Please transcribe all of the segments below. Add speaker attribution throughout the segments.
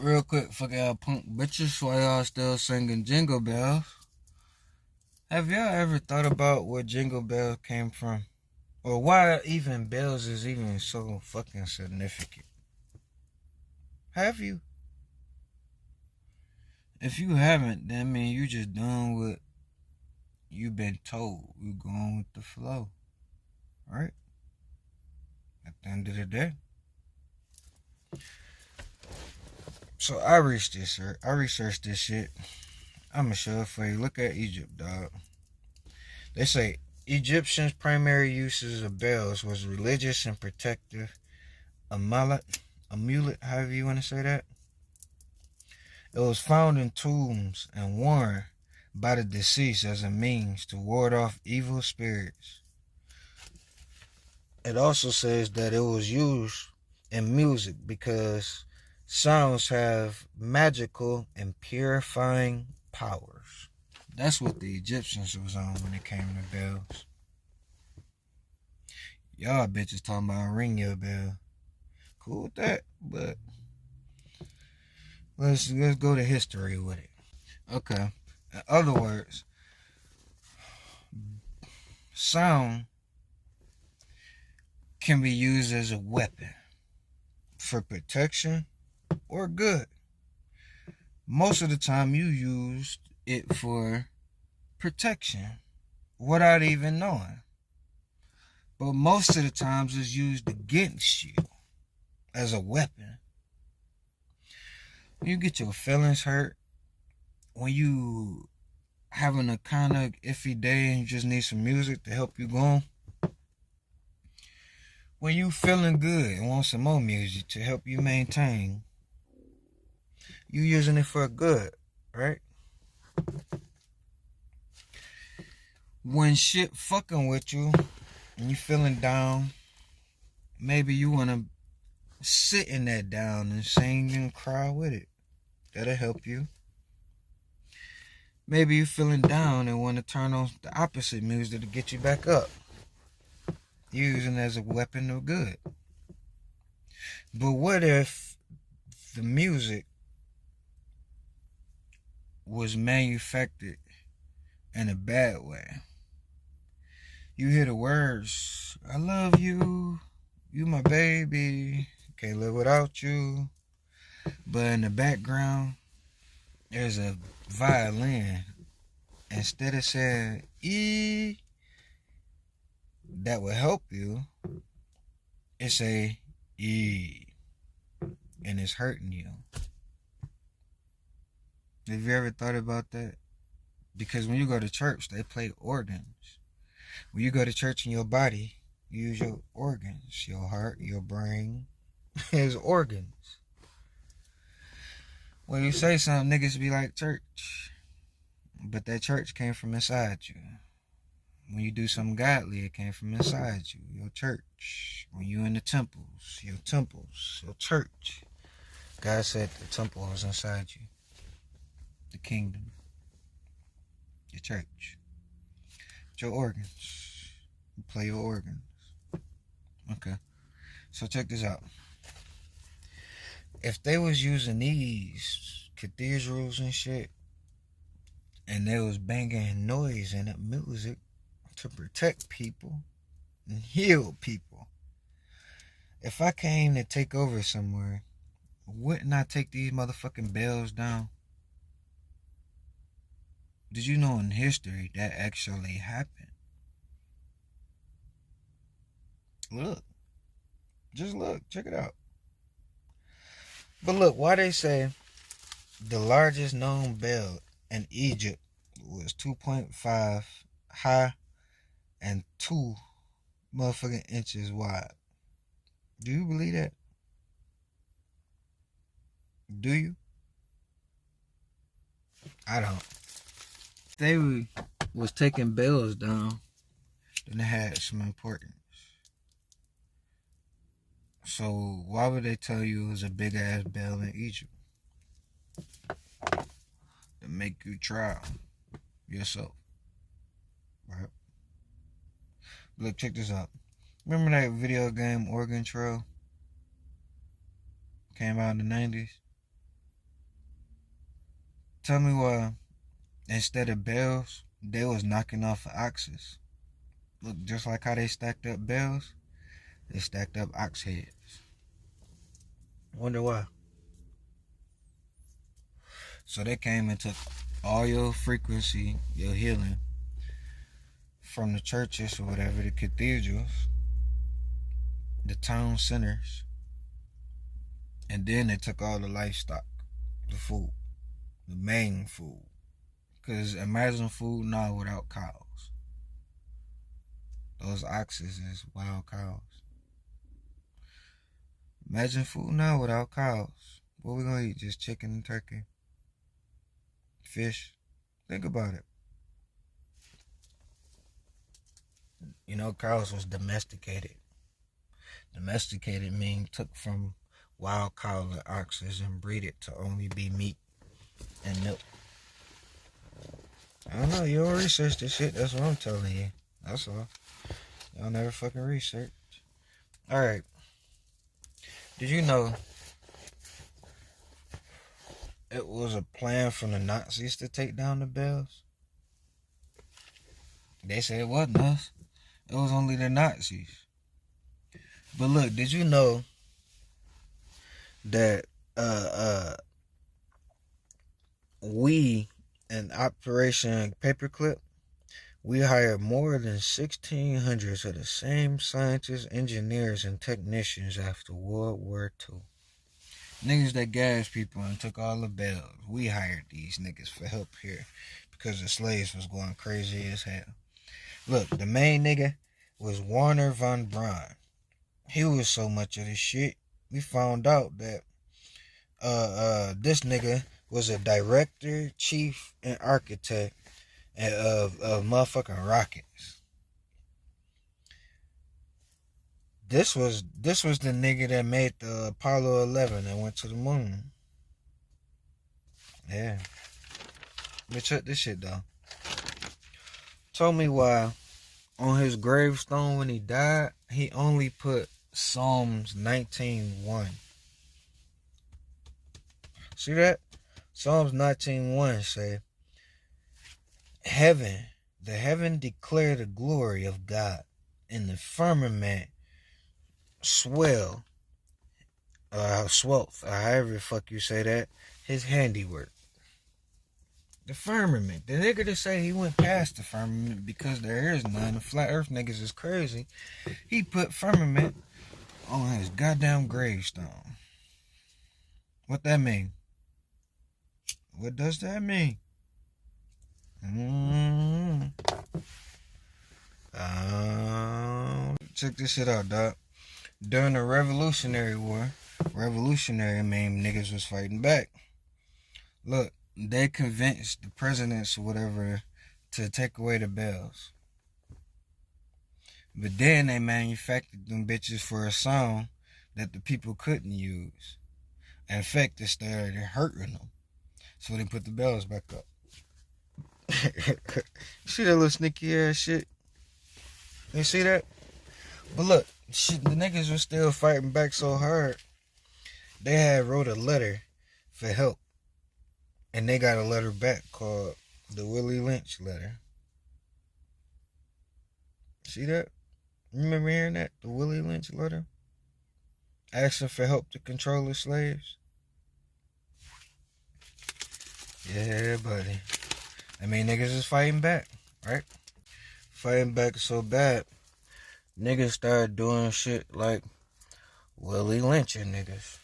Speaker 1: Real quick, fuck y'all punk bitches, why y'all still singing Jingle Bells? Have y'all ever thought about where Jingle Bells came from? Or why even bells is even so fucking significant? Have you? If you haven't, then I mean you just doing what you've been told. You going with the flow, right? At the end of the day. So I researched this shit. I'ma show it for you. Look at Egypt, dog. They say Egyptians' primary uses of bells was religious and protective. Amulet, however you want to say that. It was found in tombs and worn by the deceased as a means to ward off evil spirits. It also says that it was used in music because sounds have magical and purifying powers. That's what the Egyptians was on when it came to bells. Y'all bitches talking about ring your bell. Cool with that, but let's go to history with it. Okay. In other words, sound can be used as a weapon for protection or good. Most of the time you used it for protection without even knowing. But most of the times it's used against you as a weapon. When you get your feelings hurt, when you having a kind of iffy day and you just need some music to help you go on, when you feeling good and want some more music to help you maintain, you using it for good, right? When shit fucking with you and you feeling down, maybe you want to sit in that down and sing and cry with it. That'll help you. Maybe you feeling down and want to turn on the opposite music to get you back up. Using it as a weapon of good. But what if the music was manufactured in a bad way? You hear the words, I love you, you my baby, can't live without you. But in the background, there's a violin. Instead of saying E, that would help you, it's a E, and it's hurting you. Have you ever thought about that? Because when you go to church, they play organs. When you go to church in your body, you use your organs, your heart, your brain, is organs. When you say something, niggas be like church, but that church came from inside you. When you do something godly, it came from inside you, your church. When you in the temples, your church. God said the temple was inside you, the kingdom, your church, your organs. You play your organs. Okay, so check this out. If they was using these cathedrals and shit, and they was banging noise and music to protect people and heal people, if I came to take over somewhere, wouldn't I take these motherfucking bells down? Did you know in history that actually happened? Look. Just look. Check it out. But look, why they say the largest known bell in Egypt was 2.5 high and 2 motherfucking inches wide. Do you believe that? Do you? I don't. They was taking bells down, then it had some importance. So why would they tell you it was a big ass bell in Egypt? To make you try yourself. Right? Look, check this out. Remember that video game Oregon Trail? Came out in the 90s? Tell me why instead of bells, they was knocking off the oxes. Look, just like how they stacked up bells, they stacked up ox heads. Wonder why. So they came and took all your frequency, your healing, from the churches or whatever, the cathedrals, the town centers, and then they took all the livestock, the food, the main food. Because imagine food now without cows. Those oxes is wild cows. Imagine food now without cows. What we gonna eat? Just chicken and turkey? Fish? Think about it. You know, cows was domesticated. Domesticated means took from wild cows and oxes and breed it to only be meat and milk. I don't know, you don't research this shit, that's what I'm telling you. That's all. Y'all never fucking research. Alright. Did you know it was a plan from the Nazis to take down the bells? They said it wasn't us. It was only the Nazis. But look, did you know that we in Operation Paperclip, we hired more than 1,600 of the same scientists, engineers, and technicians after World War II. Niggas that gassed people and took all the bells. We hired these niggas for help here because the slaves was going crazy as hell. Look, the main nigga was Warner von Braun. He was so much of this shit, we found out that this nigga was a director, chief, and architect of motherfucking rockets. This was the nigga that made the Apollo 11 and went to the moon. Yeah. But check this shit though. Told me why on his gravestone when he died, he only put Psalms 19:1. See that? Psalms 19:1 say, the heaven declare the glory of God, and the firmament swell, swelth, or however the fuck you say that, his handiwork. The firmament. The nigga that say he went past the firmament because there is none. The flat earth niggas is crazy. He put firmament on his goddamn gravestone. What that mean? What does that mean? Check this shit out, dog. During the Revolutionary War, revolutionary mean niggas was fighting back. Look, they convinced the presidents or whatever to take away the bells. But then they manufactured them bitches for a song that the people couldn't use. In fact, it started hurting them. So they put the bells back up. See that little sneaky ass shit? You see that? But look, shit, the niggas was still fighting back so hard. They had wrote a letter for help. And they got a letter back called the Willie Lynch letter. See that? Remember hearing that? The Willie Lynch letter? Asking for help to control the slaves? Yeah, buddy. I mean, niggas is fighting back, right? Fighting back so bad, niggas started doing shit like Willie lynching niggas.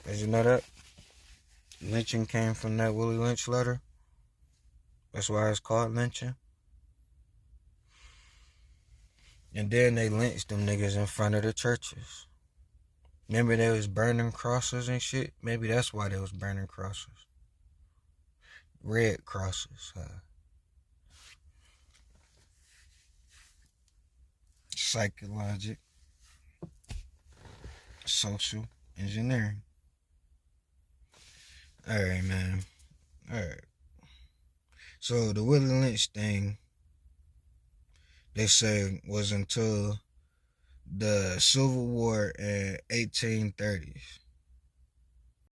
Speaker 1: Did you know that? Lynching came from that Willie Lynch letter. That's why it's called lynching. And then they lynched them niggas in front of the churches. Remember they was burning crosses and shit? Maybe that's why they was burning crosses. Red crosses. Psychologic. Social engineering. Alright, man. Alright. So the Willie Lynch thing, they say, was until the Civil War in 1830s.